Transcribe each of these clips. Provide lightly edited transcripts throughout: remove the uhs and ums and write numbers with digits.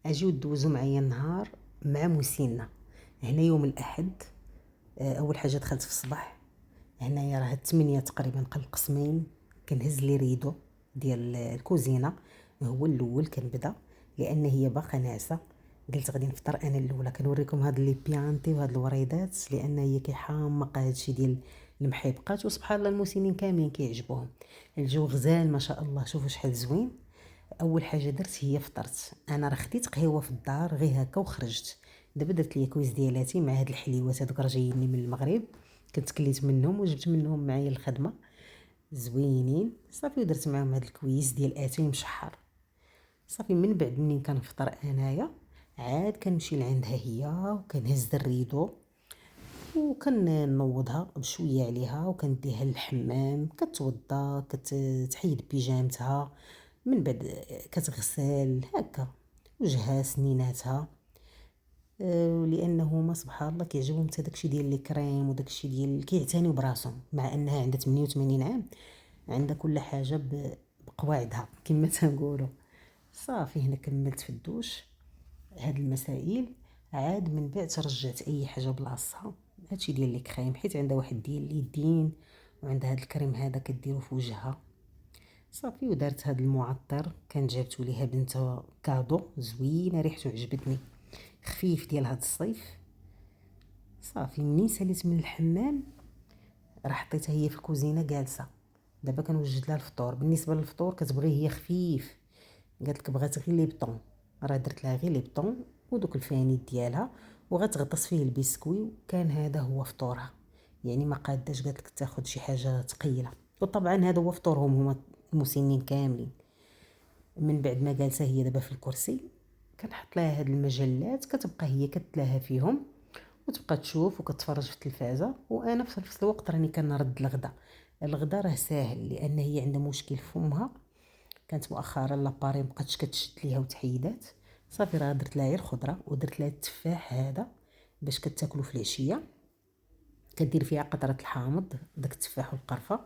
اجيو دوزو معايا النهار مع مسنه. هنا يوم الاحد، اول حاجه دخلت في الصباح. هنايا راه 8 تقريبا قبل القسمين كنهز لي ريدو ديال الكوزينه. هو الاول كنبدا لان هي باقا ناعسه. قلت غادي نفطر انا الاولى، كنوريكم هاد لي بيانتي وهاد الوريدات لان هي كيحمق هادشي ديال المحيبقات. وسبحان الله المسنين كاملين كيعجبوهم. الجو غزال ما شاء الله، شوفوا شحال زوين. اول حاجه درت هي فطرت. انا راه خديت قهوه في الدار غير هكا وخرجت. دابا درت لي كويس ديالاتي مع هاد الحليوات هذوك راه جاييني من المغرب. كنت كليت منهم وجبت منهم معايا الخدمه، زوينين صافي. ودرت معاهم هاد الكويس ديال اتاي مشحر. صافي من بعد منين كنفطر انايا عاد كنمشي لعندها هي وكنهز الريدو وكنوضها بشويه عليها وكنديها للحمام، كتوضا كتحيد بيجامتها. من بعد كتغسل هكا وجهها سنيناتها. لانه هما سبحان الله كيعجبهم حتى داكشي ديال لي كريم وداكشي ديال كيعتنيو براسهم، مع انها عندها 88 عام. عندها كل حاجه بقواعدها كما تنقولوا. صافي هنا كملت في الدوش هاد المسائل. عاد من بعد رجعت اي حاجه بلاصتها. هادشي ديال لي كريم حيت عندها واحد ديال اليدين، وعندها هاد الكريم هذا كديرو في وجهها. صافي ودارت هاد المعطر كان جابتو ليها بنتها كادو زوينه، ريحته عجبتني، خفيف ديال هاد الصيف. صافي منين ساليت من الحمام راه حطيتها هي في الكوزينه جالسه. دابا كنوجد لها الفطور. بالنسبه للفطور كتبغي هي خفيف، قالت لك بغات غير لي بطون. راه درت لها غير لي بطون ودوك الفانيت ديالها، وغتغطس فيه البسكوي. وكان هذا هو فطورها، يعني ما قاداش قالت لك تاخذ شي حاجه ثقيله. وطبعا هذا هو فطورهم هما المسنين كاملين. من بعد ما جالسه هي دابا في الكرسي كنحط لها هاد المجلات، كتبقى هي كتلاها فيهم وتبقى تشوف وكتفرج في التلفازه. وانا في نفس الوقت راني كنرد الغدا. الغدا راه ساهل لان هي عندها مشكل في فمها. كانت مؤخرا لاباري مبقاتش كتشد ليها وتحيدات. صافي راه درت لها غير الخضره ودرت لها التفاح هذا باش كتاكلو في العشيه. كدير فيها قطره الحامض داك التفاح والقرفه.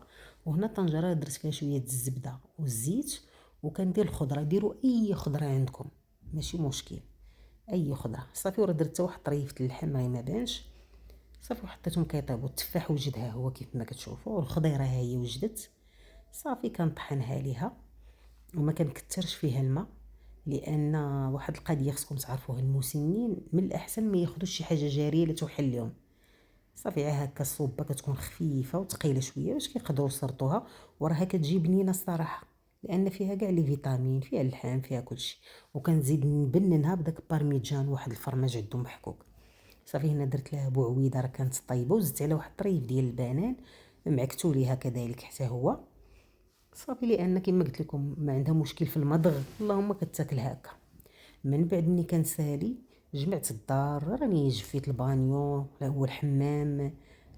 وهنا طنجره درت فيها شويه الزبده والزيت. وكندير الخضره، ديروا اي خضره عندكم ماشي مشكل، اي خضره. صافي وراه درت واحد طريفه اللحم راهي ما بانش. صافي وحطيتهم كيطيبوا. التفاح وجدها هو كيف ما كتشوفوا، والخضيره ها هي وجدت. صافي كنطحنها ليها وما كنكثرش فيها الماء، لان واحد القضيه خصكم تعرفوها، المسنين من الاحسن ما ياخذوش شي حاجه جاريه لا توحل لهم. صافي هكا الصوبه كتكون خفيفه وثقيله شويه باش كيقدروا يسرطوها. وراها كتجي بنينه الصراحه لان فيها كاع لي فيتامين، فيها اللحم فيها كلشي. وكنزيد نبننها بداك بارميجان واحد الفرماج عندهم محكوك. صافي هنا درت لها بوعويده راه كانت طيبه، وزدت عليها واحد الطريف ديال البنان معكتو ليها كذلك حتى هو. صافي لان كما قلت لكم ما عندها مشكل في المضغ، اللهم كتاكل هكا. من بعد ملي كنسالي جمعت الدار، راني جفيت البانيو هو الحمام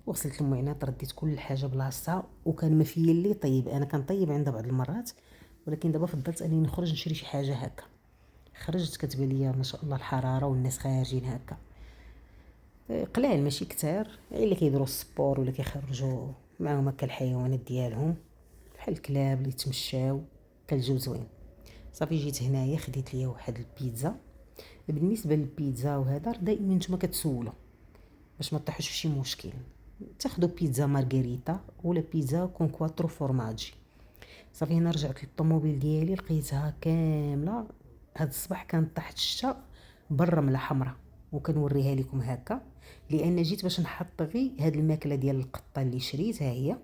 وغسلت المعينات، رديت كل حاجه بلاصتها. وكان ما فيا اللي طيب، انا كنطيب عندها بعض المرات، ولكن دابا فضلت اني نخرج نشري شي حاجه هكا. خرجت كتبان ليا ما شاء الله الحراره والناس خارجين هكا قلال ماشي كتار، غير اللي كيديروا السبور ولا كيخرجوا معاهم هكا الحيوانات ديالهم بحال الكلاب اللي يتمشاو. كالجو زوين. صافي جيت هنايا خديت ليا واحد البيتزا. بالنسبه للبيتزا وهذا دائما نتوما كتسولوا باش ما طيحوش في شي مشكل. تاخذوا بيتزا مارغريتا ولا بيتزا كون كواترو فورماجي. صافي هنا رجعت للطوموبيل ديالي لقيتها كامله. هاد الصباح كانت تحت الشتا بالرمله حمراء، وكنوريها لكم هكا لان جيت باش نحط غي هاد الماكله ديال القطه اللي شريت ها هي.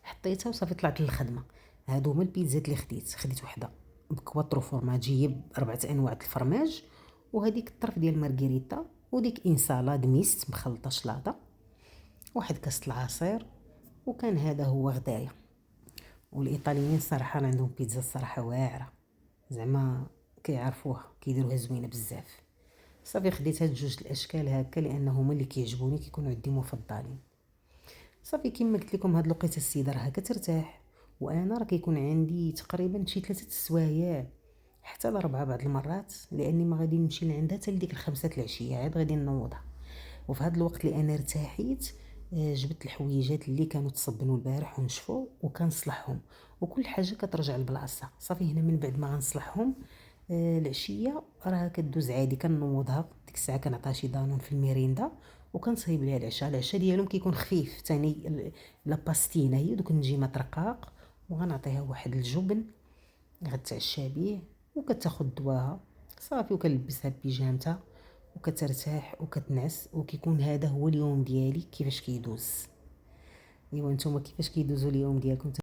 حطيتها وصافي طلعت للخدمه. هادو هما البيتزات اللي خديت وحده بكواترو فورماجي ب4 انواع الفرماج، وهذيك الطرف ديال مارغريتا، وديك انسالاد ميست مخلطه شلاضه، واحد كاس العصير. وكان هذا هو غدايا. والايطاليين صراحه عندهم بيتزا الصراحه واعره، زعما كيعرفوها كيديروها زوينه بزاف. صافي خديت هاد جوج الاشكال هكا لان هما اللي كيعجبوني كيكونوا عندي مفضلين. صافي كيما قلت لكم هاد الوقيته السيده راها كترتاح، وانا راه كيكون عندي تقريبا شي 3 سوايع حتى ل4 بعض المرات، لاني ما غادي نمشي لعندها حتى لديك ال5 العشيه عاد غادي نوضها. وفي هاد الوقت اللي انا ارتاحيت جبت الحويجات اللي كانوا تصبنوا البارح ونشفوا وكنصلحهم، وكل حاجه كترجع لبلاصتها. صافي هنا من بعد ما غنصلحهم العشيه راه كدوز عادي، كنوضها ديك الساعه كنعطيها شي دانون في الميريندا وكنصايب ليها العشاء ديالهم كيكون خفيف ثاني. لا باستينا هي دوك النجيمات رقاق، وغنعطيها واحد الجبن غتعشى بيه وكتاخد دواها صافي، وكنلبسها بيجامتها وكترتاح وكتنعس، وكيكون هذا هو اليوم ديالي كيفاش كيدوز. ايوا نتوما كيفاش كيدوزو اليوم ديالكم؟